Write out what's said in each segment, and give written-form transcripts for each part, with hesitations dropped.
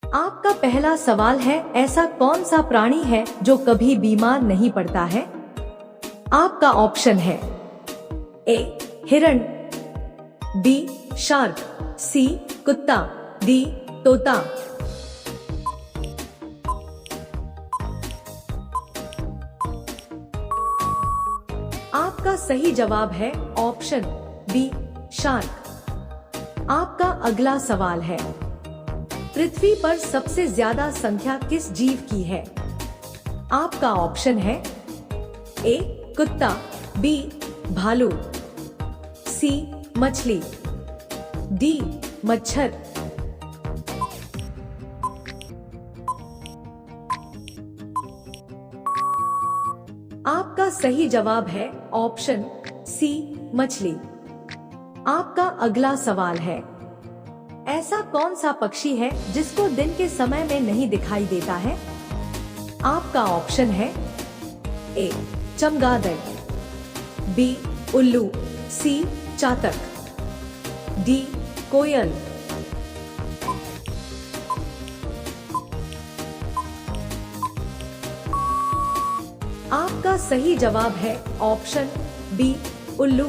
आपका पहला सवाल है, ऐसा कौन सा प्राणी है जो कभी बीमार नहीं पड़ता है? आपका ऑप्शन है ए हिरण, बी शार्क, सी कुत्ता, डी तोता। आपका सही जवाब है ऑप्शन बी शार्क। आपका अगला सवाल है, पृथ्वी पर सबसे ज्यादा संख्या किस जीव की है? आपका ऑप्शन है ए कुत्ता, बी भालू, सी मछली, डी मच्छर। आपका सही जवाब है ऑप्शन सी मछली। आपका अगला सवाल है, ऐसा कौन सा पक्षी है जिसको दिन के समय में नहीं दिखाई देता है? आपका ऑप्शन है ए चमगादड़, बी उल्लू, सी चातक, डी कोयल। आपका सही जवाब है ऑप्शन बी उल्लू।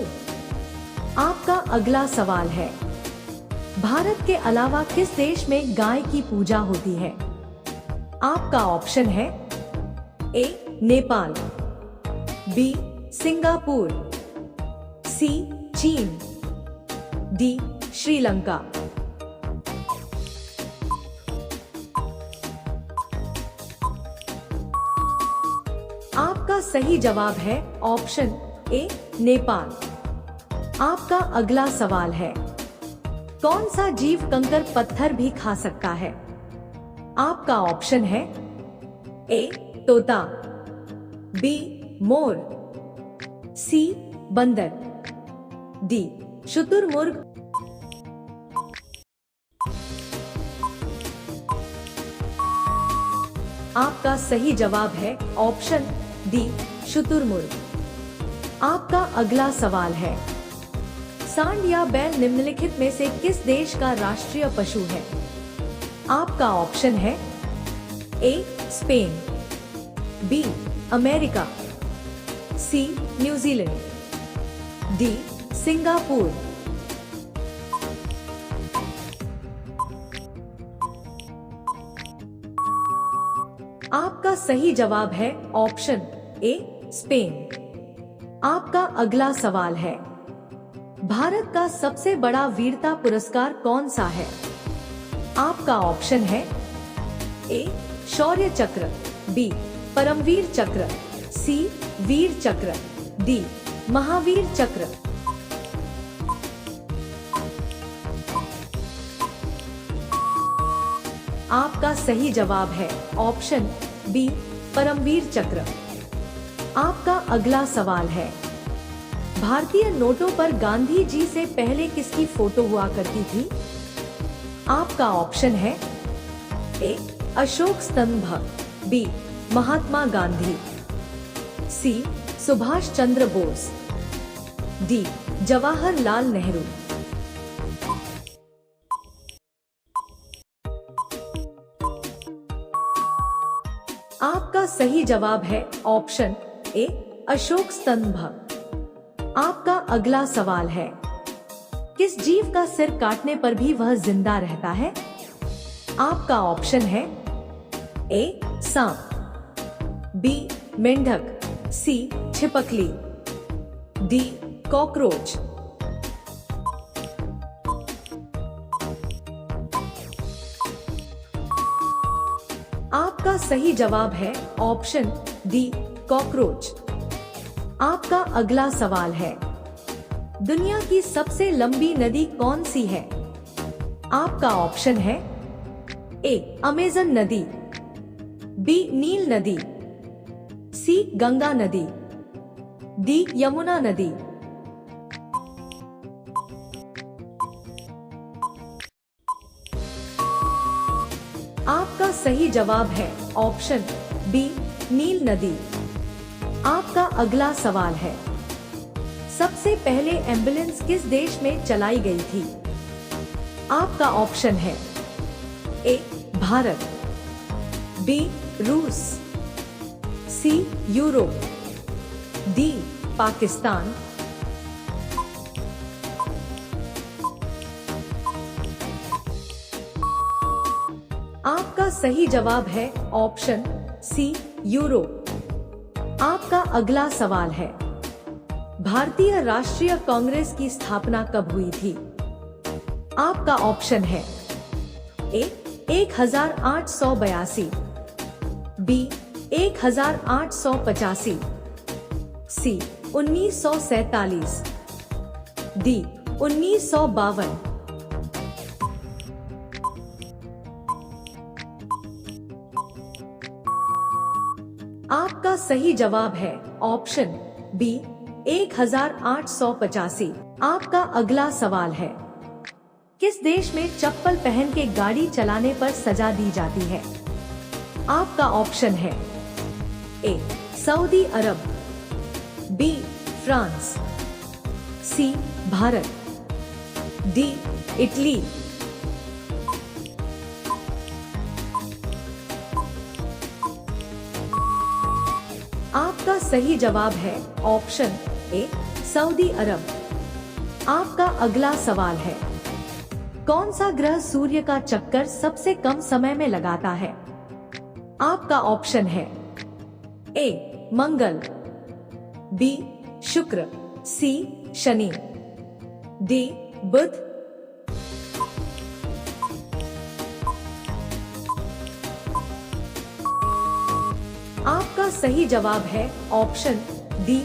आपका अगला सवाल है, भारत के अलावा किस देश में गाय की पूजा होती है? आपका ऑप्शन है ए नेपाल, बी सिंगापुर, सी चीन, डी श्रीलंका। आपका सही जवाब है ऑप्शन ए नेपाल। आपका अगला सवाल है, कौन सा जीव कंकर पत्थर भी खा सकता है? आपका ऑप्शन है ए तोता, बी मोर, सी बंदर, डी शुतुरमुर्ग। आपका सही जवाब है ऑप्शन डी शुतुरमुर्ग। आपका अगला सवाल है, सांड या बैल निम्नलिखित में से किस देश का राष्ट्रीय पशु है? आपका ऑप्शन है A Spain, B America, C New Zealand, D Singapore. आपका सही जवाब है ऑप्शन ए स्पेन। आपका अगला सवाल है, भारत का सबसे बड़ा वीरता पुरस्कार कौन सा है? आपका ऑप्शन है ए शौर्य चक्र, बी परमवीर चक्र, सी वीर चक्र, डी महावीर चक्र। आपका सही जवाब है ऑप्शन बी परमवीर चक्र। आपका अगला सवाल है, भारतीय नोटों पर गांधी जी से पहले किसकी फोटो हुआ करती थी? आपका ऑप्शन है ए अशोक स्तंभ, बी महात्मा गांधी, सी सुभाष चंद्र बोस, डी जवाहरलाल नेहरू। आपका सही जवाब है ऑप्शन ए अशोक स्तंभ। आपका अगला सवाल है, किस जीव का सिर काटने पर भी वह जिंदा रहता है? आपका ऑप्शन है ए सांप, बी मेंढक, सी छिपकली, डी कॉकरोच। आपका सही जवाब है ऑप्शन डी कॉकरोच। आपका अगला सवाल है, दुनिया की सबसे लंबी नदी कौन सी है? आपका ऑप्शन है ए अमेज़न नदी, बी नील नदी, सी गंगा नदी, डी यमुना नदी। आपका सही जवाब है ऑप्शन बी नील नदी। आपका अगला सवाल है, सबसे पहले एम्बुलेंस किस देश में चलाई गई थी? आपका ऑप्शन है ए भारत, बी रूस, सी यूरोप, डी पाकिस्तान। आपका सही जवाब है ऑप्शन सी यूरोप। आपका अगला सवाल है, भारतीय राष्ट्रीय कांग्रेस की स्थापना कब हुई थी? आपका ऑप्शन है ए 1882, बी 1885, सी 1947, डी 1952। आपका सही जवाब है ऑप्शन बी 1885। आपका अगला सवाल है, किस देश में चप्पल पहन के गाड़ी चलाने पर सजा दी जाती है? आपका ऑप्शन है ए सऊदी अरब, बी फ्रांस, सी भारत, डी इटली। आपका सही जवाब है ऑप्शन ए सऊदी अरब। आपका अगला सवाल है, कौन सा ग्रह सूर्य का चक्कर सबसे कम समय में लगाता है? आपका ऑप्शन है ए मंगल, बी शुक्र, सी शनि, डी बुध। आपका सही जवाब है ऑप्शन डी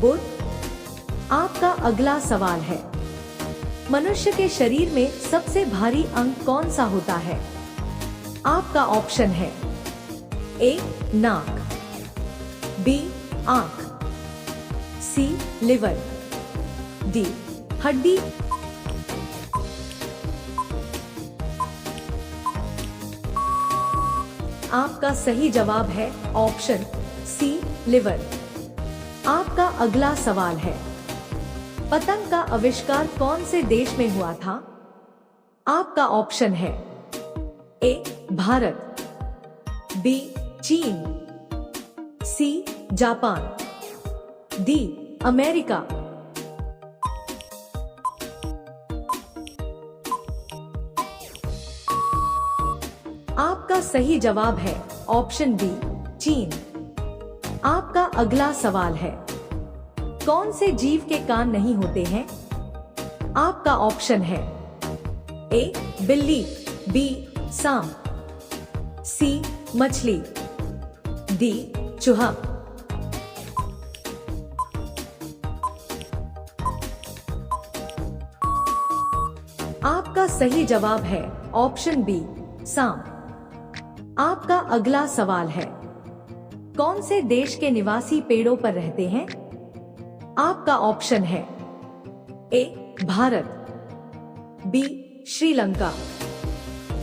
बुध। आपका अगला सवाल है, मनुष्य के शरीर में सबसे भारी अंग कौन सा होता है? आपका ऑप्शन है ए नाक, बी आंख, सी लिवर, डी हड्डी। आपका सही जवाब है ऑप्शन सी लिवर। आपका अगला सवाल है, पतंग का आविष्कार कौन से देश में हुआ था? आपका ऑप्शन है ए भारत, बी चीन, सी जापान, डी अमेरिका। आपका सही जवाब है ऑप्शन बी चीन। आपका अगला सवाल है, कौन से जीव के कान नहीं होते हैं? आपका ऑप्शन है ए बिल्ली, बी सांप, सी मछली, डी चूहा। आपका सही जवाब है ऑप्शन बी सांप। आपका अगला सवाल है, कौन से देश के निवासी पेड़ों पर रहते हैं? आपका ऑप्शन है A Bharat, B Sri Lanka,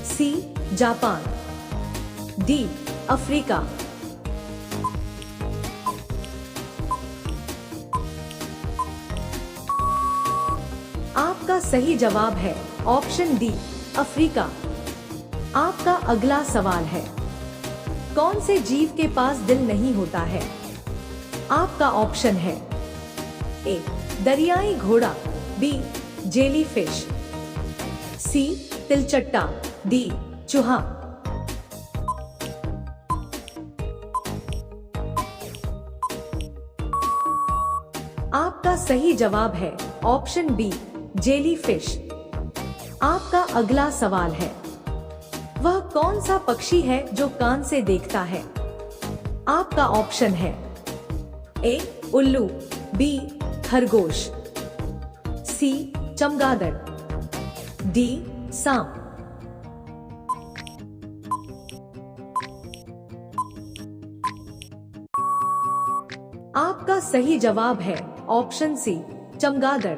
C Japan, D Africa. आपका सही जवाब है ऑप्शन डी अफ्रीका। आपका अगला सवाल है, कौन से जीव के पास दिल नहीं होता है? आपका ऑप्शन है ए दरियाई घोड़ा, बी जेलीफिश, सी तिलचट्टा, डी चूहा। आपका सही जवाब है ऑप्शन बी जेलीफिश। आपका अगला सवाल है, वह कौन सा पक्षी है जो कान से देखता है? आपका ऑप्शन है ए उल्लू, बी खरगोश, सी चमगादड़, डी सांप। आपका सही जवाब है ऑप्शन सी चमगादड़।